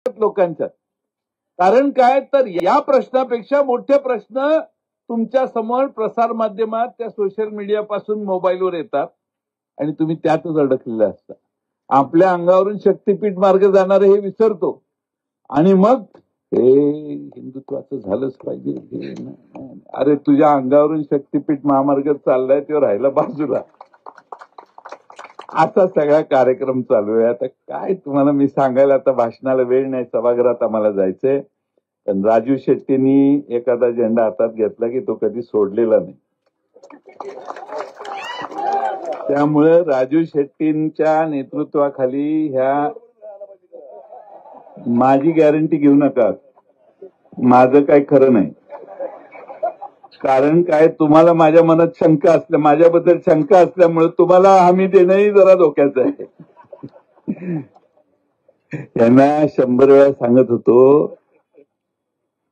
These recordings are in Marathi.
लोकांच्या. कारण काय तर या प्रश्नापेक्षा मोठे प्रश्न तुमच्या समोर प्रसार माध्यमात त्या सोशल मीडिया पासून मोबाईलवर येतात आणि तुम्ही त्यातच अडकलेले असता. आपल्या अंगावरून शक्तीपीठ मार्ग जाणारे हे विसरतो आणि मग हे हिंदुत्वाचं झालंच पाहिजे. अरे तुझ्या अंगावरून शक्तीपीठ महामार्ग चाललाय तो राहिला बाजूला. असा सगळा कार्यक्रम चालू आहे. आता काय तुम्हाला मी सांगायला, आता भाषणाला वेळ नाही, सभागृहात आम्हाला जायचंय. पण राजू शेट्टींनी एखादा झेंडा हातात घेतला की तो कधी सोडलेला नाही. त्यामुळे राजू शेट्टींच्या नेतृत्वाखाली ह्या माझी गॅरंटी घेऊ नका, माझं काही खरं नाही. कारण काय तुम्हाला माझ्या मनात शंका असल्या, माझ्याबद्दल शंका असल्यामुळे तुम्हाला हमी देणंही जरा धोक्याचं आहे. यांना 100 वेळा सांगत होतो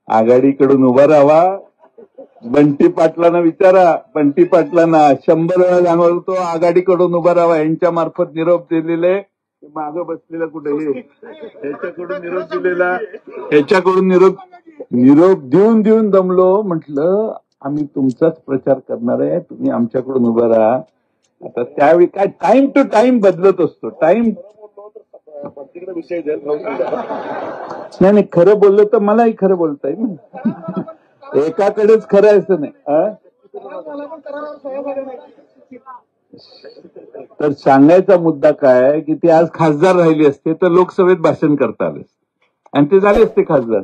आघाडीकडून उभा राहावा. बंटी पाटलांना विचारा, बंटी पाटलांना 100 वेळा सांगत होतो आघाडीकडून उभा राहावा. यांच्या मार्फत निरोप दिलेले, मागं बसलेला कुठे ह्याच्याकडून निरोप दिलेला, ह्याच्याकडून निरोप देऊन देऊन दमलो. म्हटलं आम्ही तुमचाच प्रचार करणार आहे, तुम्ही आमच्याकडून उभं राहा. आता त्यावेळी काय टाइम टू टाइम बदलत असतो. टाइम विषय नाही, खरं बोललं तर मलाही खरं बोलता येईल. एकाकडेच खरं आहे असं नाही. तर सांगायचा मुद्दा काय की ते आज खासदार राहिले असते तर लोकसभेत भाषण करता आले आणि ते झाले असते खासदार.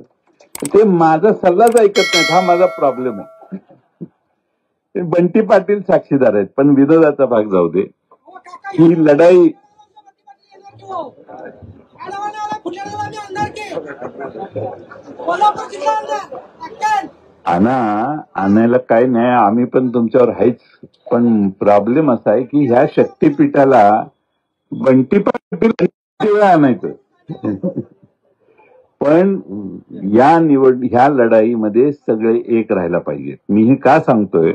ते माझा सल्लाच ऐकत नाहीत, हा माझा प्रॉब्लेम आहे. बंटी पाटील साक्षीदार आहेत, पण विरोधाचा भाग जाऊ दे. ही लढाई आणायला काही नाही, आम्ही पण तुमच्यावर आहेच. पण प्रॉब्लेम असा आहे की ह्या शक्तीपीठाला बंटी पाटील आणायचं. पण ह्या लढाईमध्ये सगळे एक राहायला पाहिजेत. मी हे का सांगतोय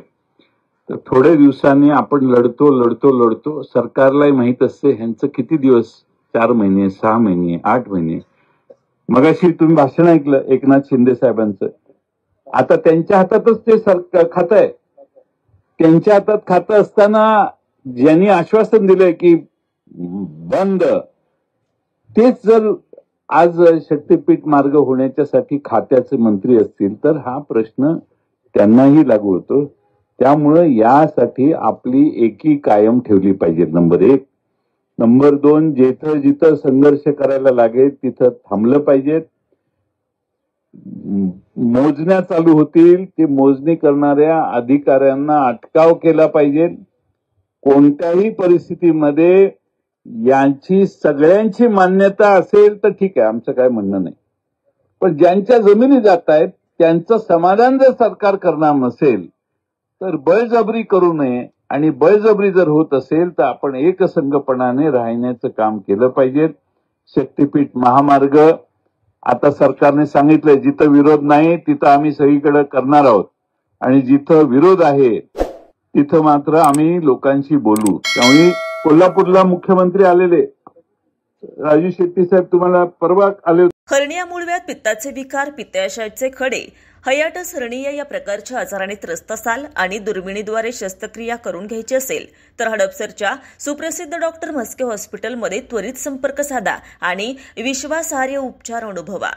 तर थोड्या दिवसांनी आपण लढतो. सरकारलाही माहित असते ह्यांचं किती दिवस, 4 महिने, 6 महिने, 8 महिने. मगाशी तुम्ही भाषण ऐकलं एकनाथ शिंदे साहेबांचं. आता त्यांच्या हातातच ते सरकार खातं आहे. त्यांच्या हातात खातं असताना ज्यांनी आश्वासन दिलंय की बंद, तेच जर आज शक्तीपीठ मार्ग होण्याच्यासाठी खात्याचे मंत्री असतील तर हा प्रश्न त्यांनाही लागू होतो. त्यामुळे यासाठी आपली एकी कायम ठेवली पाहिजे. नंबर 1. नंबर 2, जिथं संघर्ष करायला लागेल तिथं थांबलं पाहिजे. मोजण्या चालू होतील, ते मोजणी करणाऱ्या अधिकाऱ्यांना अटकाव केला पाहिजे. कोणत्याही परिस्थितीमध्ये यांची सगळ्यांची मान्यता असेल तर ठीक आहे, आमचं काय म्हणणं नाही. पण ज्यांच्या जमिनी जात आहेत त्यांचं समाधान जर सरकार करणार नसेल तर बळजबरी करू नये. आणि बळजबरी जर होत असेल तर आपण एकसंघपणाने राहण्याचं काम केलं पाहिजे. शक्तीपीठ महामार्ग आता सरकारने सांगितलंय जिथं विरोध नाही तिथं आम्ही सगळीकडे करणार आहोत आणि जिथं विरोध आहे तिथं मात्र आम्ही लोकांशी बोलू. त्यामुळे कोल्हापूरला मुख्यमंत्री आलेले, राजू शेट्टी साहेब तुम्हाला परवा आले होते. हर्निया मूळव्याध, पित्ताचे विकार, पित्ताशयाचे खडे, हायटिस हर्निया या प्रकारच्या आजाराने त्रस्त असाल आणि दुर्बिणीद्वारे शस्त्रक्रिया करून घ्यायची असेल तर हडपसरच्या सुप्रसिद्ध डॉक्टर म्हस्के हॉस्पिटलमध्ये त्वरित संपर्क साधा आणि विश्वासार्ह उपचार अनुभवा.